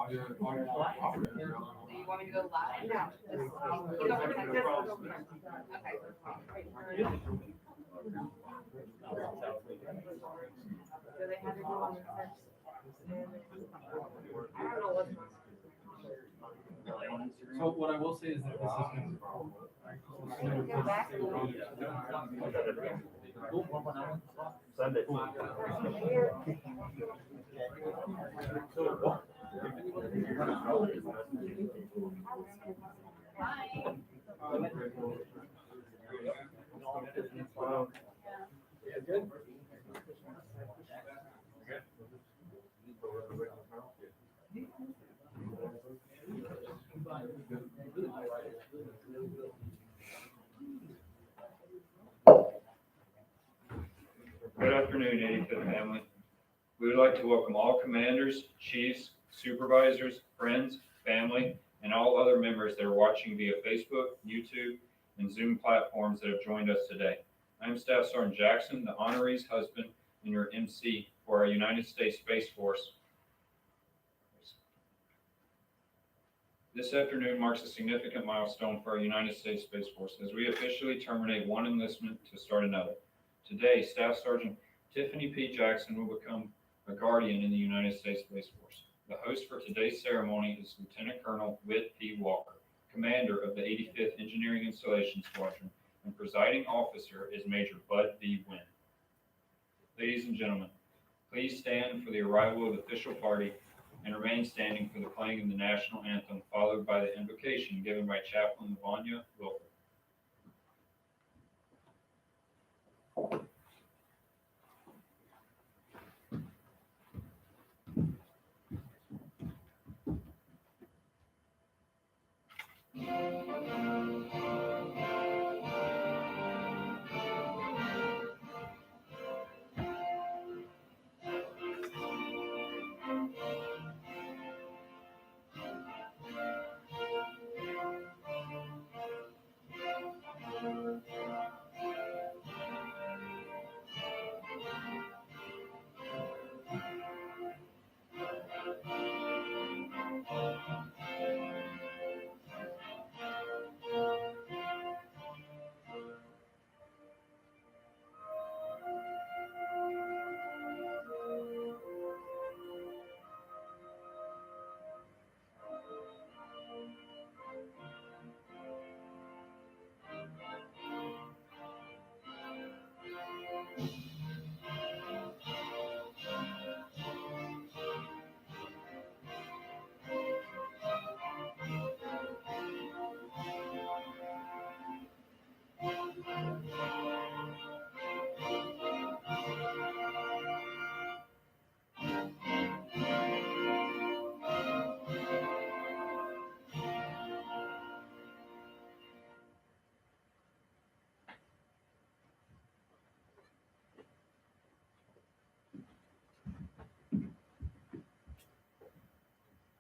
you want me to go live? No. Just, you don't have to- Okay. Do they have it on first? I don't know what's. So what I will say is that this is going Go back. Sunday. Good afternoon, 85th family. We would like to welcome all commanders, chiefs, supervisors, friends, family, and all other members that are watching via Facebook, YouTube, and Zoom platforms that have joined us today. I am Staff Sergeant Jackson, the honoree's husband and your MC for our United States Space Force. This afternoon marks a significant milestone for our United States Space Force as we officially terminate one enlistment to start another. Today, Staff Sergeant Tiffany P. Jackson will become a guardian in the United States Space Force. The host for today's ceremony is Lieutenant Colonel Whit P. Walker, commander of the 85th Engineering Installation Squadron, and presiding officer is Major Bud B. Wynn. Ladies and gentlemen, please stand for the arrival of the official party and remain standing for the playing of the national anthem, followed by the invocation given by Chaplain Lavanya Wilford.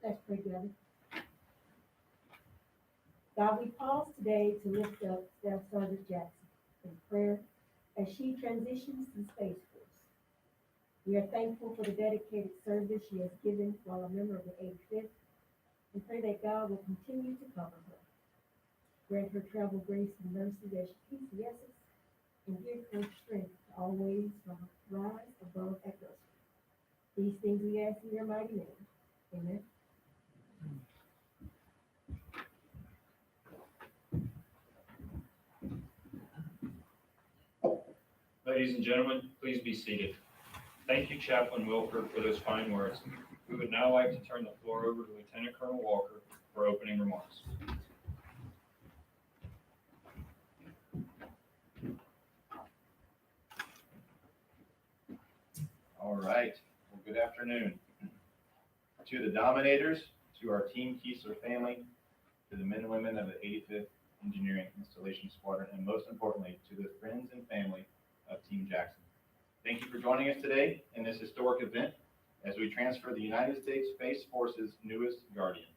Let's pray together. God, we pause today to lift up Staff Sergeant Jackson in prayer as she transitions to the Space Force. We are thankful for the dedicated service she has given while a member of the 85th and pray that God will continue to cover her. Grant her travel grace and mercy as she PCSs and give her strength to always rise above adversity. These things we ask in your mighty name. Amen. Ladies and gentlemen, please be seated. Thank you, Chaplain Wilford, for those fine words. We would now like to turn the floor over to Lieutenant Colonel Walker for opening remarks. All right. Well, good afternoon. To the Dominators, to our Team Kiesler family, to the men and women of the 85th Engineering Installation Squadron, and most importantly, to the friends and family of Team Jackson. Thank you for joining us today in this historic event as we transfer the United States Space Force's newest guardian.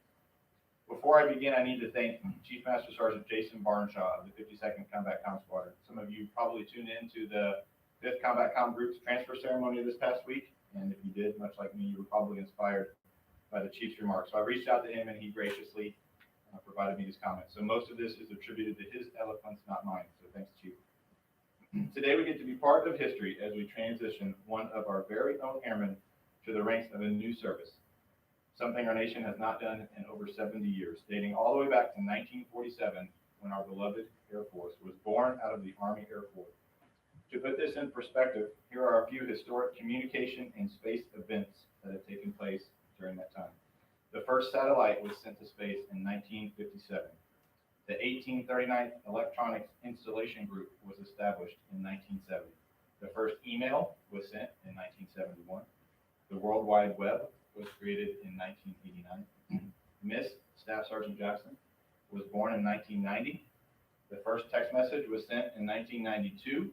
Before I begin, I need to thank Chief Master Sergeant Jason Barnshaw of the 52nd Combat Comm Squadron. Some of you probably tuned in to the 5th Combat Comm Group's transfer ceremony this past week, and if you did, much like me, you were probably inspired by the chief's remarks. So I reached out to him and he graciously provided me his comments. So most of this is attributed to his eloquence, not mine. So thanks, Chief. Today we get to be part of history as we transition one of our very own airmen to the ranks of a new service, something our nation has not done in over 70 years, dating all the way back to 1947 when our beloved Air Force was born out of the Army Air Force. To put this in perspective, here are a few historic communication and space events that have taken place during that time. The first satellite was sent to space in 1957. The 1839th Electronics Installation Group was established in 1970. The first email was sent in 1971. The World Wide Web was created in 1989. Miss Staff Sergeant Jackson was born in 1990. The first text message was sent in 1992.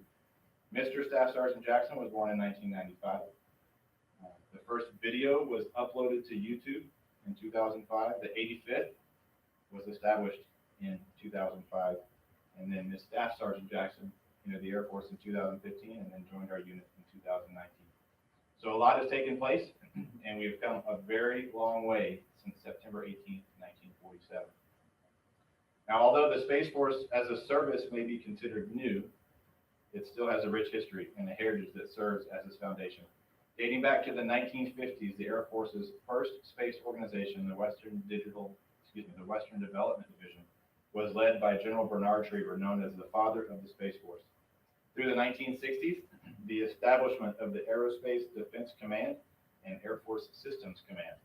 Mr. Staff Sergeant Jackson was born in 1995. The first video was uploaded to YouTube in 2005. The 85th was established in 2005. And then Miss Staff Sergeant Jackson entered the Air Force in 2015 and then joined our unit in 2019. So a lot has taken place, and we've come a very long way since September 18th, 1947. Now, although the Space Force as a service may be considered new, it still has a rich history and a heritage that serves as its foundation. Dating back to the 1950s, the Air Force's first space organization, the Western Development Division, was led by General Bernard Schriever, known as the father of the Space Force. Through the 1960s, the establishment of the Aerospace Defense Command and Air Force Systems Command.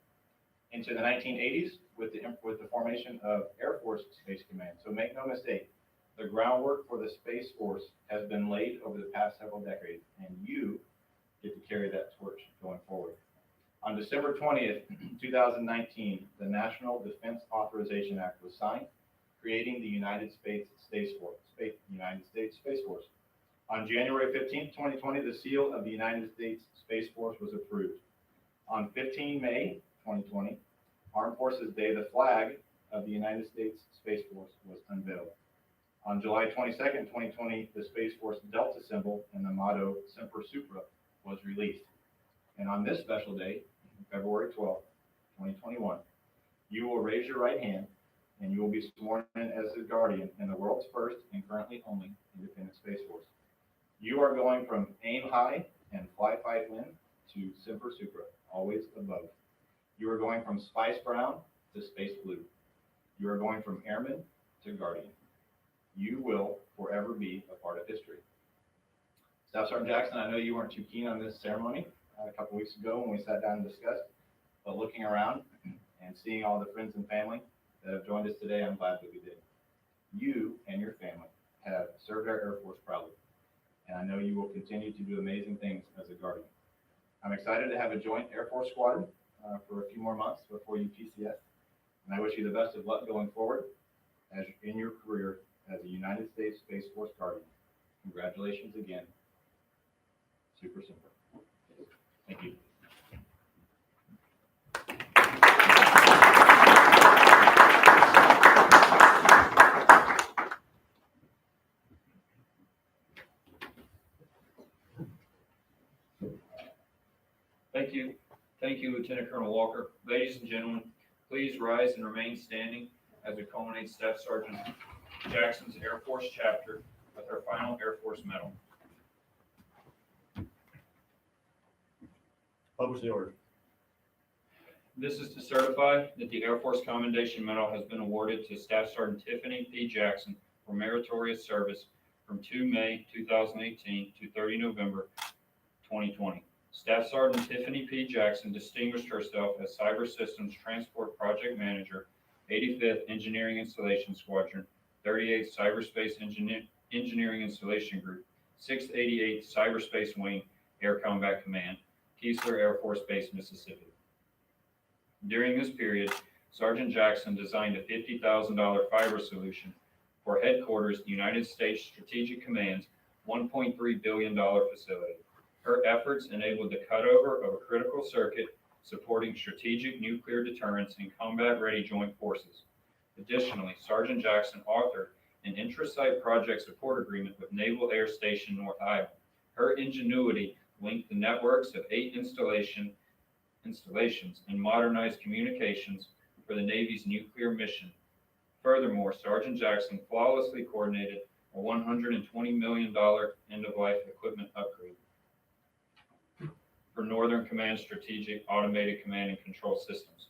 Into the 1980s, with the formation of Air Force Space Command. So make no mistake, the groundwork for the Space Force has been laid over the past several decades, and you get to carry that torch going forward. On December 20th, 2019, the National Defense Authorization Act was signed, creating the United States Space Force. On January 15th, 2020, the seal of the United States Space Force was approved. On 15 May 2020, Armed Forces Day, the flag of the United States Space Force was unveiled. On July 22nd, 2020, the Space Force Delta symbol and the motto Semper Supra was released. And on this special day, February 12th, 2021, you will raise your right hand and you will be sworn in as a guardian in the world's first and currently only independent Space Force. You are going from aim high and fly fight win to Semper Supra, always above. You are going from Spice Brown to Space Blue. You are going from airman to guardian. You will forever be a part of history. Staff Sergeant Jackson, I know you weren't too keen on this ceremony a couple weeks ago when we sat down and discussed, but looking around and seeing all the friends and family that have joined us today, I'm glad that we did. You and your family have served our Air Force proudly, and I know you will continue to do amazing things as a guardian. I'm excited to have a joint Air Force squadron for a few more months before you PCS, and I wish you the best of luck going forward as in your career as a United States Space Force guardian. Congratulations again. Super simple. Thank you. Thank you. Thank you, Lieutenant Colonel Walker. Ladies and gentlemen, please rise and remain standing as we culminate Staff Sergeant Jackson's Air Force chapter with our final Air Force medal. Publish the order. This is to certify that the Air Force Commendation Medal has been awarded to Staff Sergeant Tiffany P. Jackson for meritorious service from 2 May 2018 to 30 November 2020. Staff Sergeant Tiffany P. Jackson distinguished herself as Cyber Systems Transport Project Manager, 85th Engineering Installation Squadron, 38th Cyberspace Engineering Installation Group, 688th Cyberspace Wing, Air Combat Command, Keesler Air Force Base, Mississippi. During this period, Sergeant Jackson designed a $50,000 fiber solution for headquarters United States Strategic Command's $1.3 billion facility. Her efforts enabled the cutover of a critical circuit supporting strategic nuclear deterrence and combat-ready joint forces. Additionally, Sergeant Jackson authored an intra-site project support agreement with Naval Air Station North Iowa. Her ingenuity linked the networks of 8 installation installations, and modernized communications for the Navy's nuclear mission. Furthermore, Sergeant Jackson flawlessly coordinated a $120 million end-of-life equipment upgrade for Northern Command Strategic Automated Command and Control Systems.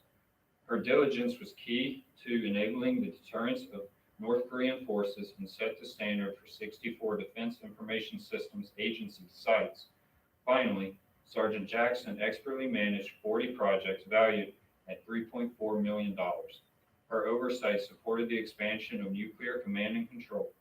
Her diligence was key to enabling the deterrence of North Korean forces and set the standard for 64 Defense Information Systems Agency sites. Finally, Sergeant Jackson expertly managed 40 projects valued at $3.4 million. Her oversight supported the expansion of nuclear command and control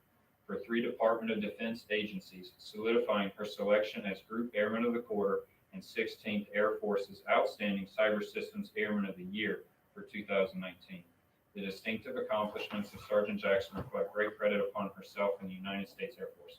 for 3 Department of Defense agencies, solidifying her selection as Group Airman of the Quarter and 16th Air Force's Outstanding Cyber Systems Airman of the Year for 2019. The distinctive accomplishments of Sergeant Jackson reflect great credit upon herself and the United States Air Force.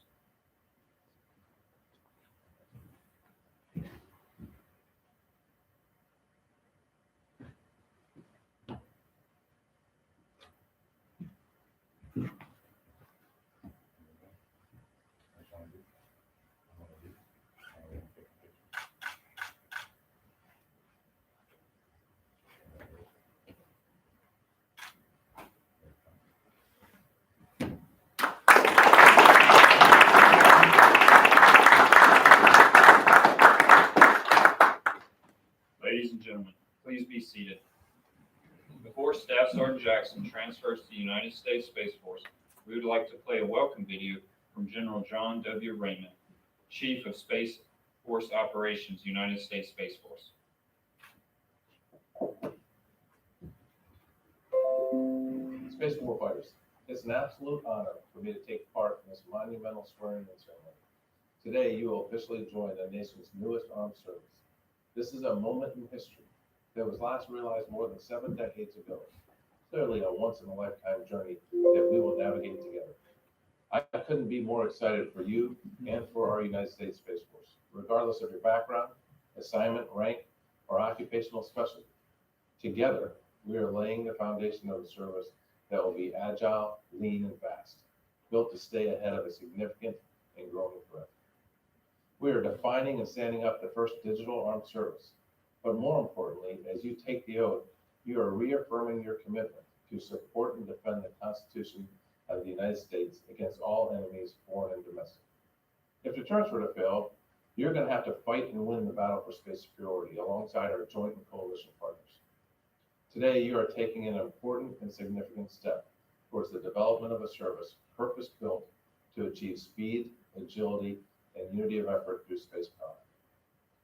Ladies and gentlemen, please be seated. Before Staff Sergeant Jackson transfers to the United States Space Force, we would like to play a welcome video from General John W. Raymond, Chief of Space Force Operations, United States Space Force. Space Warfighters, it's an absolute honor for me to take part in this monumental swearing-in ceremony. Today, you will officially join the nation's newest armed service. This is a moment in history that was last realized more than 7 decades ago. Clearly a once-in-a-lifetime journey that we will navigate together. I couldn't be more excited for you and for our United States Space Force, regardless of your background, assignment, rank, or occupational specialty. Together, we are laying the foundation of a service that will be agile, lean, and fast, built to stay ahead of a significant and growing threat. We are defining and standing up the first digital armed service. But more importantly, as you take the oath, you are reaffirming your commitment to support and defend the Constitution of the United States against all enemies, foreign and domestic. If deterrence were to fail, you're going to have to fight and win the battle for space superiority alongside our joint and coalition partners. Today, you are taking an important and significant step towards the development of a service purpose-built to achieve speed, agility, and unity of effort through space power.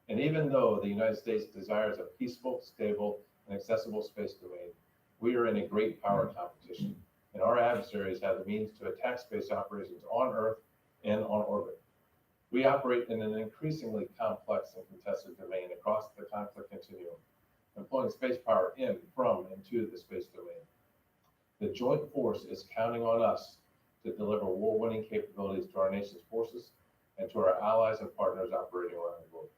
And even though the United States desires a peaceful, stable, and accessible space domain, we are in a great power competition, and our adversaries have the means to attack space operations on Earth and on orbit. We operate in an increasingly complex and contested domain across the conflict continuum, employing space power in, from, and to the space domain. The joint force is counting on us to deliver war-winning capabilities to our nation's forces and to our allies and partners operating around the globe.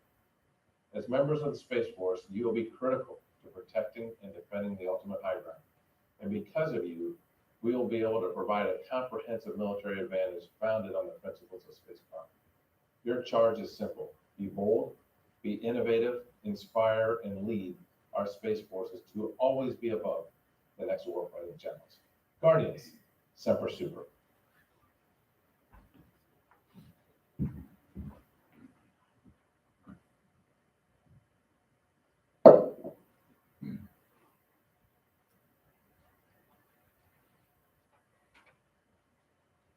As members of the Space Force, you will be critical to protecting and defending the ultimate high ground. And because of you, we will be able to provide a comprehensive military advantage founded on the principles of space power. Your charge is simple: be bold, be innovative, inspire, and lead our space forces to always be above the next warfighting challenge. Guardians, Semper Super.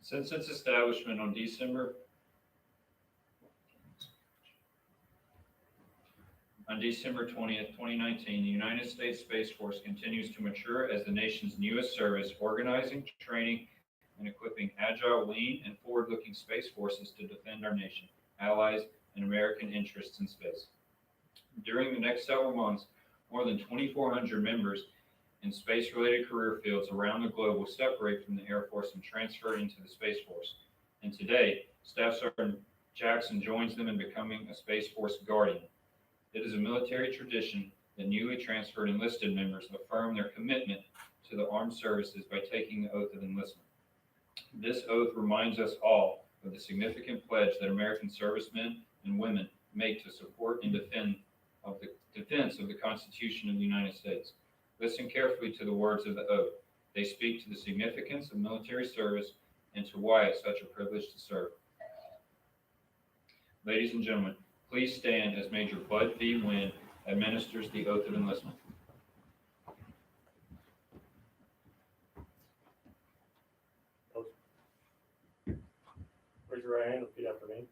Since its establishment on December 20th, 2019, the United States Space Force continues to mature as the nation's newest service, organizing, training, and equipping agile, lean, and forward-looking space forces to defend our nation, allies, and American interests in space. During the next several months, more than 2,400 members in space-related career fields around the globe will separate from the Air Force and transfer into the Space Force. And today, Staff Sergeant Jackson joins them in becoming a Space Force Guardian. It is a military tradition that newly transferred enlisted members affirm their commitment to the armed services by taking the oath of enlistment. This oath reminds us all of the significant pledge that American servicemen and women make to support and defend defense of the Constitution of the United States. Listen carefully to the words of the oath. They speak to the significance of military service and to why it's such a privilege to serve. Ladies and gentlemen, please stand as Major Bud V. Wynn administers the oath of enlistment. Raise your right hand and repeat after me.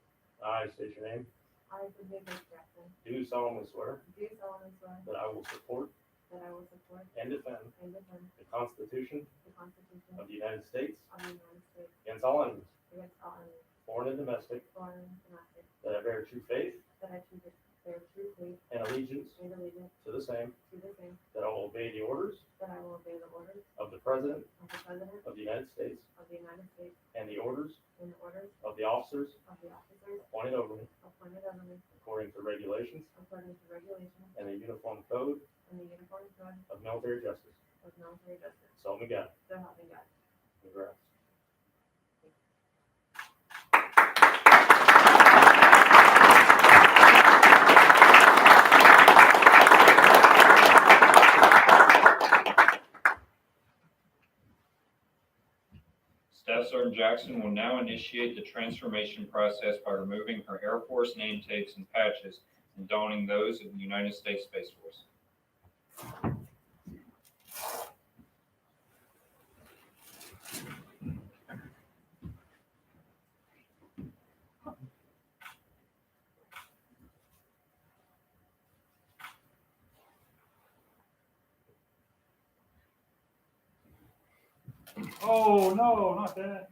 I state your name. I, Tiffany Jackson, Do solemnly swear do solemnly swear that I will support that I will support and defend and defend the Constitution the Constitution of the United States of the United States against all enemies, against all enemies, foreign and domestic, foreign and domestic, that I bear true faith that I choose to bear true faith and allegiance and allegiance to the same, to the same, that I will obey the orders that I will obey the orders of the President of the President of the United States of the United States and the orders and the orders of the officers of the officers appointed over me appointed over me according to regulations according to regulations and the Uniform Code and the Uniform Code of Military Justice. of military justice. So help me God. So help me God. Congrats. Staff Sergeant Jackson will now initiate the transformation process by removing her Air Force name tags and patches and donning those of the United States Space Force. Oh, no, not that.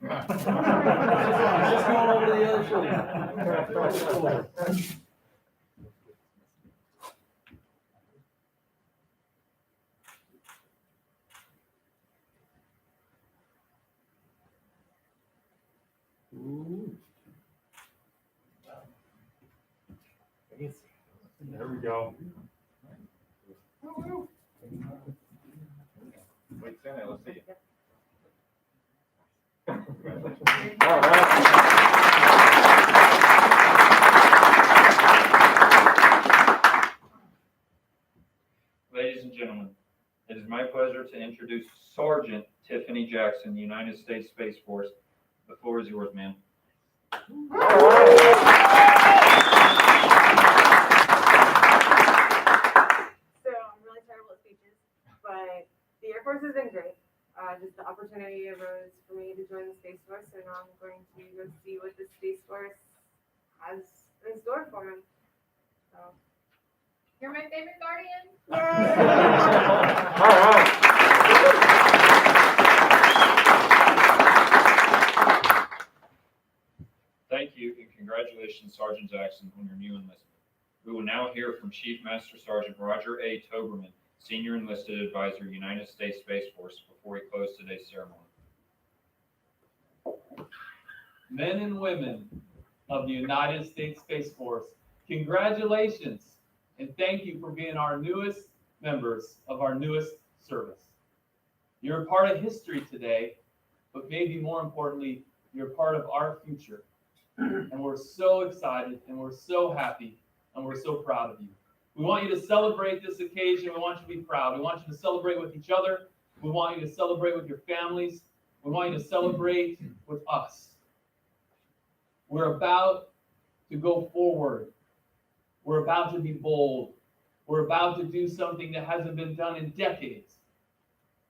Just going over the other shoulder. Ooh. There we go. Wait, stand there, let's see it. All right. Ladies and gentlemen, it is my pleasure to introduce Sergeant Tiffany Jackson, United States Space Force. The floor is yours, ma'am. So I'm really terrible at speeches, but the Air Force has been great. Just the opportunity arose for me to join the Space Force, so now I'm going to go see what the Space Force has in store for me. So, you're my favorite guardian. All right. Thank you and congratulations, Sergeant Jackson, on your new enlistment. We will now hear from Chief Master Sergeant Roger A. Toberman, Senior Enlisted Advisor, United States Space Force, before we close today's ceremony. Men and women of the United States Space Force, congratulations and thank you for being our newest members of our newest service. You're a part of history today, but maybe more importantly, you're part of our future. And we're so excited and we're so happy and we're so proud of you. We want you to celebrate this occasion. We want you to be proud. We want you to celebrate with each other. We want you to celebrate with your families. We want you to celebrate with us. We're about to go forward. We're about to be bold. We're about to do something that hasn't been done in decades.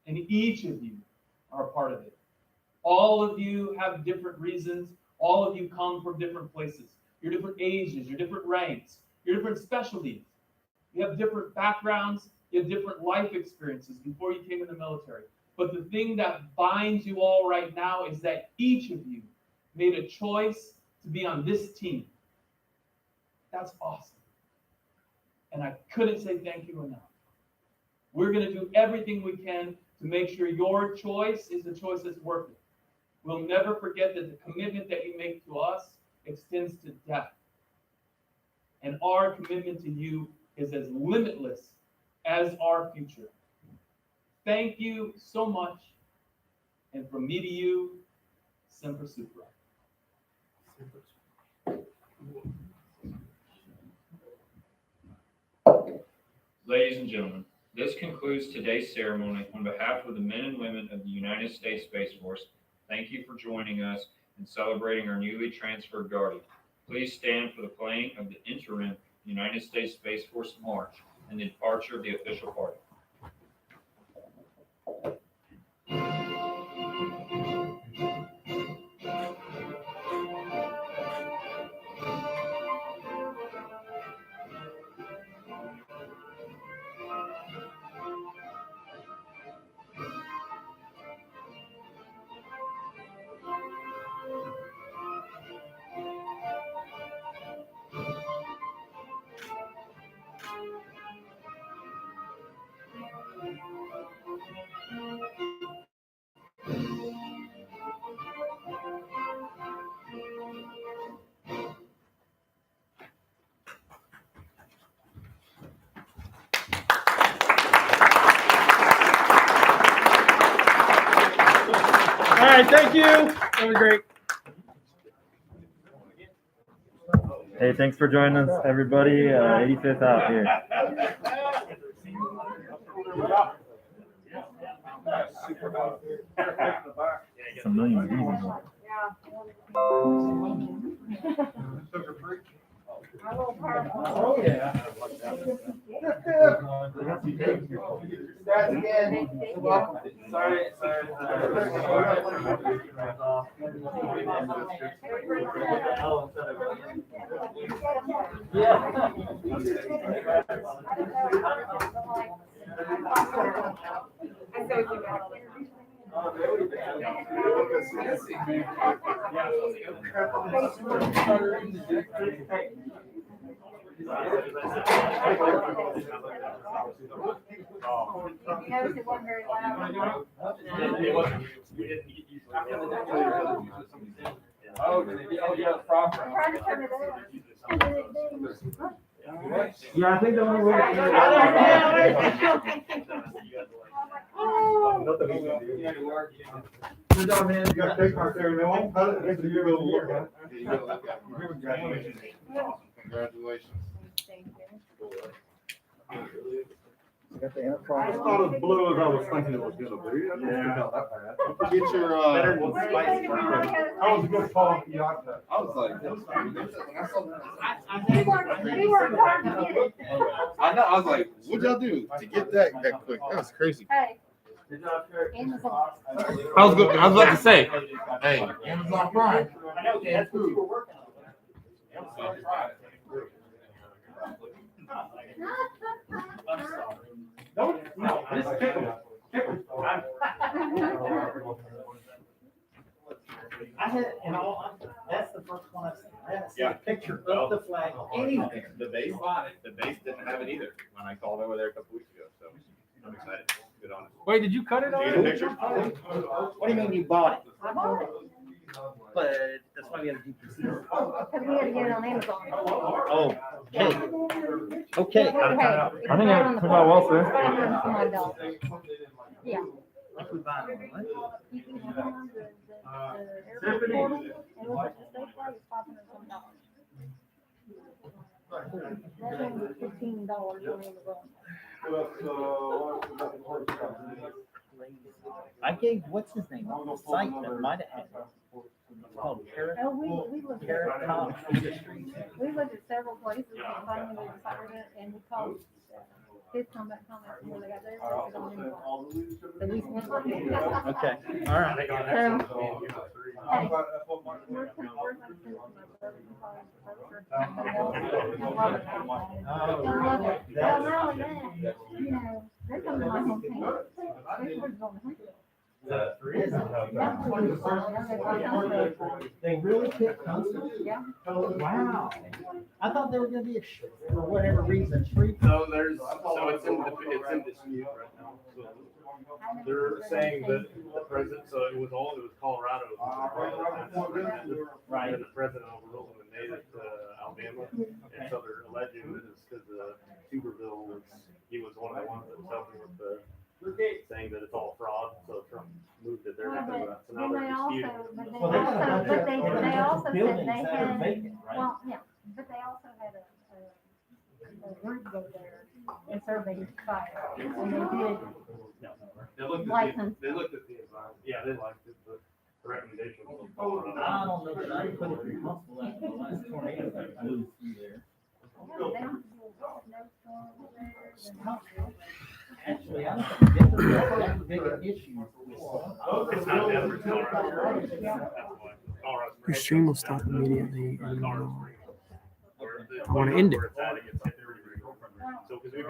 And each of you are a part of it. All of you have different reasons. All of you come from different places. You're different ages, you're different ranks, you're different specialties. You have different backgrounds, you have different life experiences before you came in the military. But the thing that binds you all right now is that each of you made a choice to be on this team. That's awesome. And I couldn't say thank you enough. We're going to do everything we can to make sure your choice is the choice that's worth it. We'll never forget that the commitment that you make to us extends to death. And our commitment to you is as limitless as our future. Thank you so much. And from me to you, Semper Supra. Ladies and gentlemen, this concludes today's ceremony. On behalf of the men and women of the United States Space Force, thank you for joining us and celebrating our newly transferred Guardian. Please stand for the playing of the interim United States Space Force March and the departure of the official party. All right, thank you. That was great. Hey, thanks for joining us, everybody. 85th out here. It's a million views. Oh, yeah. Yeah, I think the only way. Good job, man. You got a big mark there. They won't cut it until you go look at it. Congratulations. I just thought as blue as I was thinking it was gonna be. I didn't think about that bad. Get your, That was a good call. Yeah, I was like, when I saw that, We worked hard to get it. I know, I was like, what'd y'all do to get that quick? That was crazy. Hey. Amazon. I was about to say, Hey, Amazon Prime. I know, that's what you were working on. No, this is pickle. I had, and all, that's the first one I've seen. I haven't seen a picture of the flag anywhere. The base didn't have it either when I called over there a couple weeks ago, so I'm excited. Good on it. wait, did you cut it Did you already? get a picture? What do you mean you bought it? I bought it, But that's why we had a DPC. because we had to get it on Amazon. Oh, okay. Hey, I think I put my well, sir. $500. Yeah. If we buy one, what? You can have it on the airport portal, and look at the state flag, it's $500. That one was $15 on Amazon. I gave, what's his name, the site that might have had it. It's called Carrot. Oh, we looked Carrot at, Top Industries. we looked at several places, and finally we decided it, and we called his comment, when they got there, it was on Amazon. So we went with it. Okay, all right. So, hey. They're coming to my hometown. They really pick concerts? Yeah. Wow. I thought they were gonna be a, for whatever reason, street. So it's in dispute right now. So they're saying that the president, so it was Colorado. Right. And the president overruled them and made it Alabama. And so they're alleging that it's because Tuberville he was one of the ones that was helping with saying that it's all fraud. So Trump moved it there. So now they're disputing. They Well, they got also said buildings they that are had, vacant, right? well, yeah, but they also had a group go there and surveyed fire. And they did They looked Light at the, they looked at the environment, yeah, they liked it, the recommendation was. I don't know that I could have been comfortable after the last tornado that blew through there. They don't have to do a snowstorm there. Actually, I don't think Denver has that big an issue with storm. It's not Denver, it's Colorado. That's why. Colorado Your Springs. stream will stop immediately. And, Colorado Springs. Where the- I wanna end it. where it's at, it gets hit every- So, because we've been